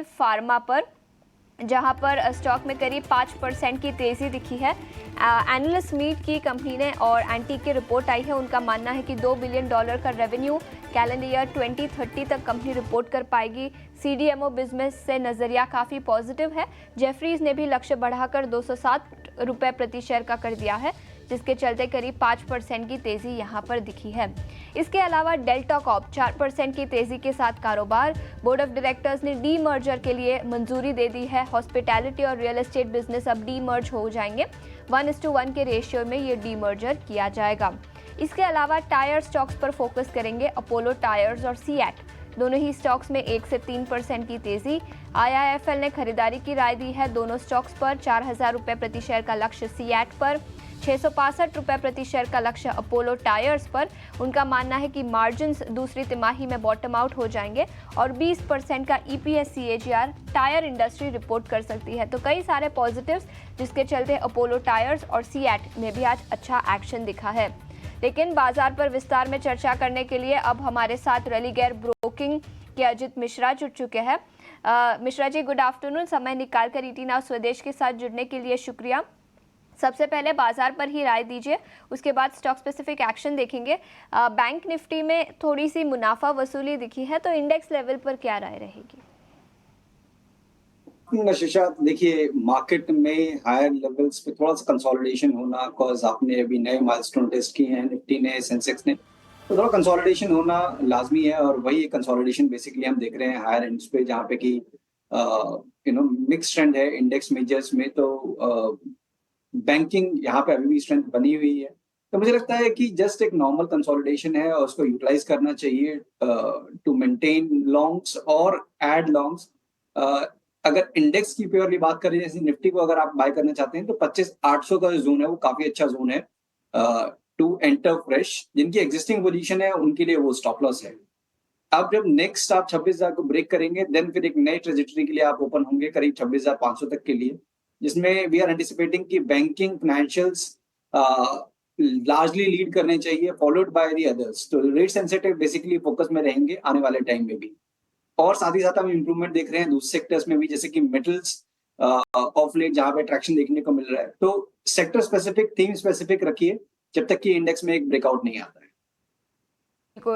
Pharma पर, जहां पर स्टॉक में करीब 5% की तेजी दिखी है। एनालिस्ट मीट की कंपनी ने और एंटी की रिपोर्ट आई है। उनका मानना है कि $2 बिलियन का रेवेन्यू कैलेंडर ईयर 2030 तक कंपनी रिपोर्ट कर पाएगी। सीडीएमओ बिजनेस से नजरिया काफ़ी पॉजिटिव है। जेफरीज ने भी लक्ष्य बढ़ाकर ₹207 प्रति शेयर का कर दिया है, जिसके चलते करीब 5% की तेजी यहां पर दिखी है। इसके अलावा डेल्टा कॉर्प 4% की तेजी के साथ कारोबार। बोर्ड ऑफ डायरेक्टर्स ने डी मर्जर के लिए मंजूरी दे दी है। हॉस्पिटैलिटी और रियल एस्टेट बिजनेस अब डी मर्ज हो जाएंगे। 1:1 के रेशियो में ये डी मर्जर किया जाएगा। इसके अलावा टायर स्टॉक्स पर फोकस करेंगे। अपोलो टायर्स और सीएट दोनों ही स्टॉक्स में 1 से 3% की तेजी। आईआईएफएल ने खरीदारी की राय दी है दोनों स्टॉक्स पर। ₹4000 प्रति शेयर का लक्ष्य सीएट पर, ₹665 प्रति शेयर का लक्ष्य अपोलो टायर्स पर। उनका मानना है कि मार्जिन्स दूसरी तिमाही में बॉटम आउट हो जाएंगे और 20% का EPS CAGR tyre industry report कर सकती है। तो कई सारे पॉजिटिव्स, जिसके चलते अपोलो टायर्स और सीएट में भी आज अच्छा एक्शन दिखा है। लेकिन बाजार पर विस्तार में चर्चा करने के लिए अब हमारे साथ रेलिगेयर ब्रोकिंग के अजित मिश्रा जुड़ चुके हैं। Mishra ji, good afternoon. समय निकालकर ईटी नाउ स्वदेश के साथ जुड़ने के लिए शुक्रिया। सबसे पहले बाजार पर ही राय दीजिए, उसके बाद स्टॉक स्पेसिफिक एक्शन देखेंगे। बैंक निफ्टी में थोड़ी सी मुनाफा वसूली दिखी है, तो इंडेक्स लेवल पर क्या राय रहेगी? शिशा, देखिए मार्केट में हायर लेवल्स पे थोड़ा सा कंसोलिडेशन होना, बिकॉज आपने अभी नए माइलस्टोन टेस्ट किए हैं निफ्टी ने, सेंसेक्स ने, तो थोड़ा कंसोलिडेशन होना लाजमी है। और वही कंसोलिडेशन बेसिकली हम देख रहे हैं हायर एंड्स पे, जहाँ पे कि मिक्स ट्रेंड है इंडेक्स मेजर्स में। तो बैंकिंग यहाँ पे अभी भी स्ट्रेंथ बनी हुई है। तो मुझे लगता है कि जस्ट एक नॉर्मल कंसोलिडेशन है और उसको यूटिलाइज करना चाहिए टू मेंटेन लॉन्ग्स और एड लॉन्ग्स। अगर इंडेक्स की प्योरली बात करें, जैसे निफ्टी को अगर आप बाय करना चाहते हैं, तो 25,800 का जो जोन है वो काफी अच्छा जोन है टू एंटर फ्रेश। जिनकी एग्जिस्टिंग पोजीशन है उनके लिए वो स्टॉप लॉस है। अब जब नेक्स्ट आप 26,000 को ब्रेक करेंगे, देन फिर एक नई ट्रेजेक्टरी के लिए आप ओपन होंगे करीब 26,500 तक के लिए, जिसमें वी आर एंटिसिपेटिंग कि बैंकिंग, फाइनेंशियल्स लार्जली लीड करने चाहिए, फॉलोड बाय द अदर्स। तो रेट सेंसिटिव बेसिकली फोकस में रहेंगे आने वाले टाइम में भी। और साथ ही साथ हम इम्प्रूवमेंट देख रहे हैं दूसरे सेक्टर्स में भी, जैसे कि मेटल्स ऑफ लेट, जहां पे ट्रैक्शन देखने को मिल रहा है। तो सेक्टर स्पेसिफिक, थीम स्पेसिफिक रखिए जब तक कि इंडेक्स में एक ब्रेकआउट नहीं आता है।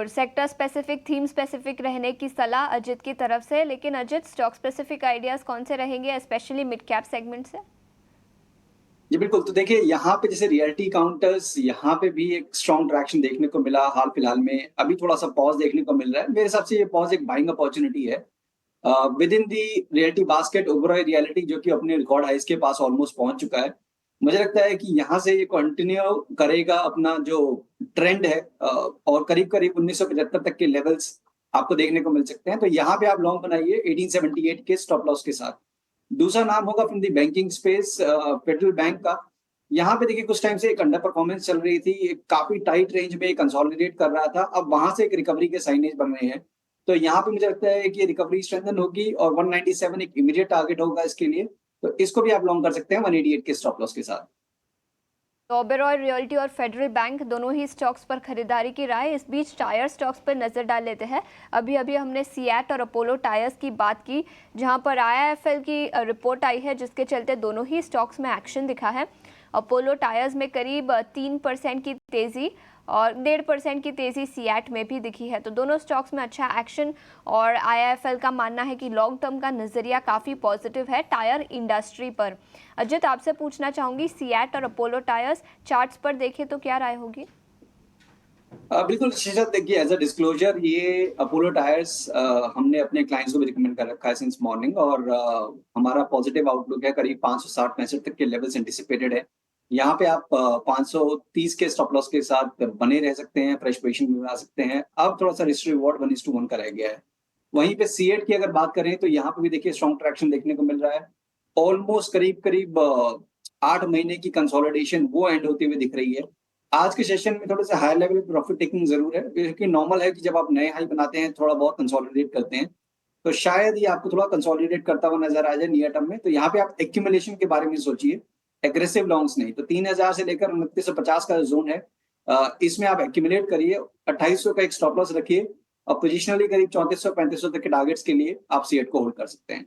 सेक्टर स्पेसिफिक, थीम स्पेसिफिक रहने की सलाह अजित की तरफ से। लेकिन अजित, स्टॉक स्पेसिफिक आइडियाज कौन से रहेंगे, स्पेशली मिड कैप सेगमेंट से? जी बिल्कुल। तो देखिए यहाँ पे जैसे रियलिटी काउंटर्स, यहाँ पे भी एक स्ट्रॉन्ग ट्रैक्शन देखने को मिला हाल फिलहाल में। अभी थोड़ा सा पॉज देखने को मिल रहा है। मेरे हिसाब से ये पॉज एक बाइंग अपॉर्चुनिटी है with in the reality basket. Oberoi reality जो कि अपने रिकॉर्ड हाइस के पास ऑलमोस्ट पहुंच चुका है। मुझे लगता है कि यहाँ से ये कंटिन्यू करेगा अपना जो ट्रेंड है और करीब करीब 1975 तक के लेवल्स आपको देखने को मिल सकते हैं। तो यहाँ पे आप लॉन्ग बनाइए 1878 के स्टॉप लॉस के साथ। दूसरा नाम होगा from the banking space, federal bank का। यहाँ पे देखिए कुछ टाइम से एक अंडर परफॉर्मेंस चल रही थी, एक काफी टाइट रेंज में कंसोलिडेट कर रहा था। अब वहां से एक रिकवरी के साइनेज बन रहे हैं। तो यहाँ पे मुझे लगता है कि रिकवरी स्ट्रेंथन होगी और 197 एक इमीडिएट टारगेट होगा इसके लिए। तो इसको भी आप लॉन्ग कर सकते हैं 188 के स्टॉप लॉस के साथ। तो ओबेरॉय रियल्टी और फेडरल बैंक दोनों ही स्टॉक्स पर खरीदारी की राय। इस बीच टायर स्टॉक्स पर नजर डाल लेते हैं। अभी हमने सीएट और अपोलो टायर्स की बात की, जहां पर आईआईएफएल की रिपोर्ट आई है, जिसके चलते दोनों ही स्टॉक्स में एक्शन दिखा है। अपोलो टायर्स में करीब 3% की तेजी और 1.5% की तेजी सीएट में भी दिखी है। तो दोनों स्टॉक्स में अच्छा एक्शन और आईआईएफएल का मानना है कि लॉन्ग टर्म का नजरिया काफ़ी पॉजिटिव है टायर इंडस्ट्री पर। अजित, आपसे पूछना चाहूंगी, सीएट और अपोलो टायर्स चार्ट्स पर देखें तो क्या राय होगी? बिल्कुल शीर्षक, देखिए एज अ डिस्क्लोजर, ये अपोलो टायर्स हमने अपने क्लाइंट्स को भी रिकमेंड कर रखा है सिंस मॉर्निंग। और हमारा पॉजिटिव आउटलुक है, करीब 560-65 तक के लेवल्स एंटिसिपेटेड है। यहाँ पे आप 530 के स्टॉप लॉस के साथ बने रह सकते हैं, फ्रेश पोजीशन में बना सकते हैं। अब थोड़ा सा रिस्क रिवॉर्ड 1:1 का रह गया है। वहीं पे सीएट की अगर बात करें, तो यहाँ पे भी देखिए स्ट्रॉन्ग ट्रैक्शन देखने को मिल रहा है। ऑलमोस्ट करीब करीब 8 महीने की कंसोलिडेशन वो एंड होती हुई दिख रही है। आज के सेशन में थोड़ा सा हायर लेवल प्रॉफिट टेकिंग जरूर है, क्योंकि नॉर्मल है कि जब आप नए हाई बनाते हैं थोड़ा बहुत कंसोलिडेट करते हैं, तो शायद ये आपको थोड़ा कंसोलिडेट करता हुआ नजर आ जाए नियर टर्म में। तो यहाँ पे आप एक्यूमुलेशन के बारे में सोचिए, एग्रेसिव लॉन्ग्स नहीं। तो 3,000 से लेकर 2950 का जोन है, इसमें आप एक्यूमुलेट करिए। 2800 का एक स्टॉप लॉस रखिए और पोजिशनली करीब 3400-3500 तक के टारगेट्स के लिए आप सीएट को होल्ड कर सकते हैं।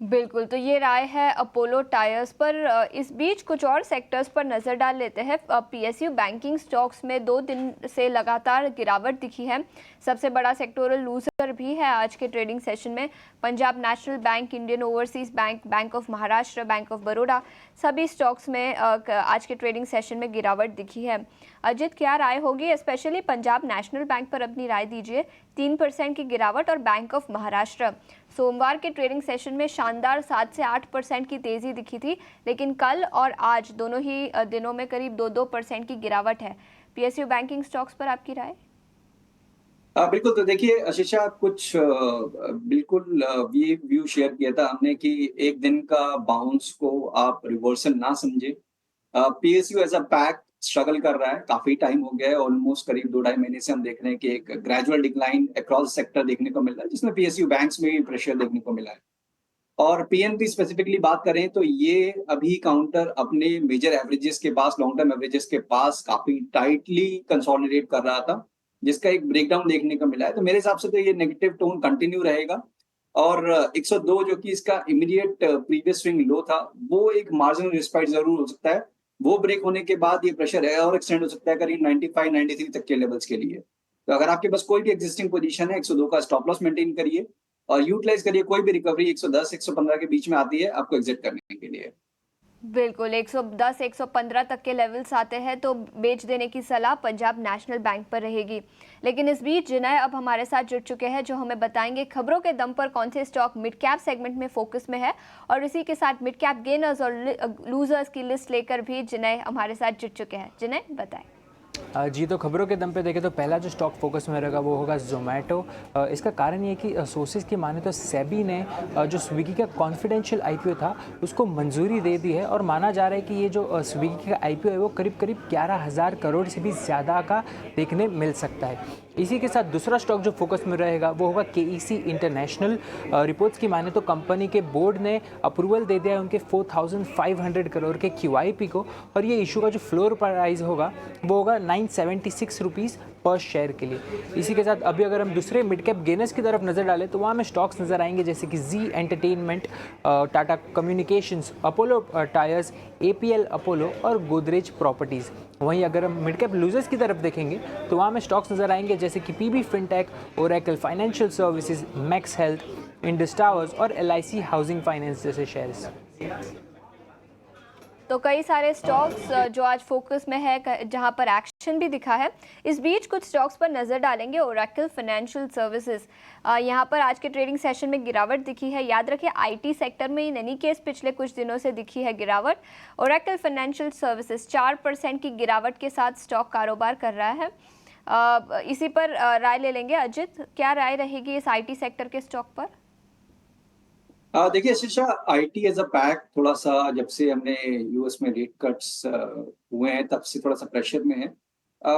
बिल्कुल, तो ये राय है अपोलो टायर्स पर। इस बीच कुछ और सेक्टर्स पर नज़र डाल लेते हैं। पीएसयू बैंकिंग स्टॉक्स में 2 दिन से लगातार गिरावट दिखी है। सबसे बड़ा सेक्टोरल लूजर भी है आज के ट्रेडिंग सेशन में Punjab national bank, Indian overseas bank, bank of Maharashtra, bank of Baroda, सभी स्टॉक्स में आज के ट्रेडिंग सेशन में गिरावट दिखी है। अजित, क्या राय होगी? स्पेशली पंजाब नेशनल बैंक पर अपनी राय दीजिए। 3% की गिरावट और बैंक ऑफ महाराष्ट्र सोमवार के ट्रेडिंग सेशन में शानदार 7 से 8% की तेजी दिखी थी, लेकिन कल और आज दोनों ही दिनों में करीब 2-2% की गिरावट है। पीएसयू बैंकिंग स्टॉक्स पर आपकी राय? बिल्कुल, तो देखिए आशीषा, कुछ बिल्कुल ये व्यू शेयर किया था हमने कि एक दिन का बाउंस को आप रिवर्सल ना समझे। PSU as a pack struggle कर रहा है, काफी टाइम हो गया है, ऑलमोस्ट करीब 2 ढाई महीने से हम देख रहे हैं कि एक ग्रेजुअल डिक्लाइन अक्रॉस सेक्टर देखने को मिल रहा है, जिसमें पीएसयू बैंक्स में भी प्रेशर देखने को मिला है। और पीएनबी स्पेसिफिकली बात करें तो ये अभी काउंटर अपने मेजर एवरेजेस के पास, लॉन्ग टर्म एवरेजेस के पास काफी टाइटली कंसोलिडेट कर रहा था, जिसका एक ब्रेकडाउन देखने को मिला है। तो मेरे हिसाब से तो ये नेगेटिव टोन कंटिन्यू रहेगा और 102 जो कि इसका इमीडिएट प्रीवियस स्विंग लो था, वो एक मार्जिनल रिस्पाइट जरूर हो सकता है। वो ब्रेक होने के बाद ये प्रेशर है और एक्सटेंड हो सकता है करीब 95-93 तक के लेवल्स के लिए। तो अगर आपके पास कोई भी एग्जिस्टिंग पोजीशन है, 102 का स्टॉप लॉस मेंटेन करिए और यूटिलाइज करिए। कोई भी रिकवरी 110-115 के बीच में आती है आपको एग्जिट करने के लिए। बिल्कुल, 110-115 तक के लेवल्स आते हैं तो बेच देने की सलाह पंजाब नेशनल बैंक पर रहेगी। लेकिन इस बीच जिनय अब हमारे साथ जुड़ चुके हैं, जो हमें बताएंगे खबरों के दम पर कौन से स्टॉक मिड कैप सेगमेंट में फोकस में है, और इसी के साथ मिड कैप गेनर्स और लूजर्स की लिस्ट लेकर भी जिनय हमारे साथ जुड़ चुके हैं। जिनय, बताएं। जी, तो खबरों के दम पे देखें तो पहला जो स्टॉक फोकस में रहेगा वो होगा ज़ोमैटो। इसका कारण ये कि सोर्सेज की माने तो सेबी ने जो स्विगी का कॉन्फिडेंशियल आईपीओ था उसको मंजूरी दे दी है और माना जा रहा है कि ये जो स्विगी का आईपीओ है वो करीब करीब 11,000 करोड़ से भी ज़्यादा का देखने मिल सकता है। इसी के साथ दूसरा स्टॉक जो फोकस में रहेगा वो होगा केईसी इंटरनेशनल। रिपोर्ट्स की माने तो कंपनी के बोर्ड ने अप्रूवल दे दिया है उनके 4,500 करोड़ के क्यूआईपी को, और ये इशू का जो फ्लोर प्राइस होगा वो होगा 976 रुपीज़ पर शेयर के लिए। इसी के साथ अभी अगर हम दूसरे मिड कैप गेनर्स की तरफ नज़र डालें तो वहाँ में स्टॉक्स नज़र आएंगे जैसे कि Zee Entertainment, Tata Communications, Apollo Tyres, APL Apollo और गोदरेज प्रॉपर्टीज़। वहीं अगर हम मिड कैप लूजर्स की तरफ देखेंगे तो वहाँ में स्टॉक्स नज़र आएंगे जैसे कि PB Fintech, Oracle Financial Services, Max Health, Indus Towers और एलआईसी हाउसिंग फाइनेंस जैसे शेयर्स। तो कई सारे स्टॉक्स जो आज फोकस में है, जहां पर एक्शन भी दिखा है। इस बीच कुछ स्टॉक्स पर नज़र डालेंगे। ओरेकल फाइनेंशियल सर्विसेज, यहां पर आज के ट्रेडिंग सेशन में गिरावट दिखी है। याद रखें, आईटी सेक्टर में इन एनी केस पिछले कुछ दिनों से दिखी है गिरावट। ओरेकल फाइनेंशियल सर्विसेज 4% की गिरावट के साथ स्टॉक कारोबार कर रहा है। इसी पर राय ले लेंगे। अजित, क्या राय रहेगी इस आईटी सेक्टर के स्टॉक पर? देखिए शीर्षा, आईटी एज अ पैक थोड़ा सा जब से हमने यूएस में रेट कट्स हुए हैं तब से थोड़ा सा प्रेशर में है।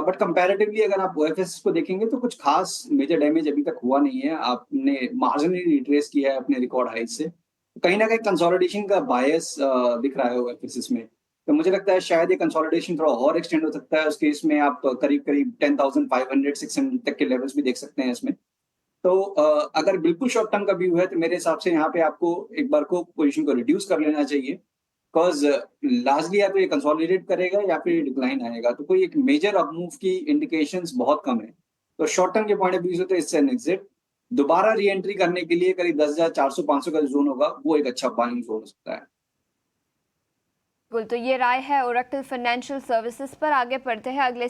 बट कंपैरेटिवली अगर आप ओएफएस को देखेंगे तो कुछ खास मेजर डैमेज अभी तक हुआ नहीं है। आपने मार्जिनली रिट्रेस किया है अपने रिकॉर्ड हाई से। कहीं ना कहीं कंसोलिडेशन का बायस दिख रहा है ओएफएस में। तो मुझे लगता है शायद ये कंसोलिडेशन थोड़ा और एक्सटेंड हो सकता है। उस केस में आप करीब करीब 10,500-600 तक के लेवल्स भी देख सकते हैं इसमें। तो अगर बिल्कुल शॉर्ट टर्म का व्यू है तो मेरे हिसाब से यहाँ पे आपको एक बार को पोजीशन को रिड्यूस कर लेना चाहिए, बिकॉज लार्जली या तो ये कंसोलिडेट करेगा या फिर डिक्लाइन आएगा। तो कोई एक मेजर अप मूव की इंडिकेशंस बहुत कम है। तो शॉर्ट टर्म के पॉइंट ऑफ व्यू से तो इससे एन एग्जिट। दोबारा री एंट्री करने के लिए करीब 10,400-500 का जोन होगा, वो एक अच्छा बाइंग जोन हो सकता है। बिल्कुल, तो ये राय है ओरेकल फाइनेंशियल सर्विसेज पर। आगे बढ़ते हैं अगले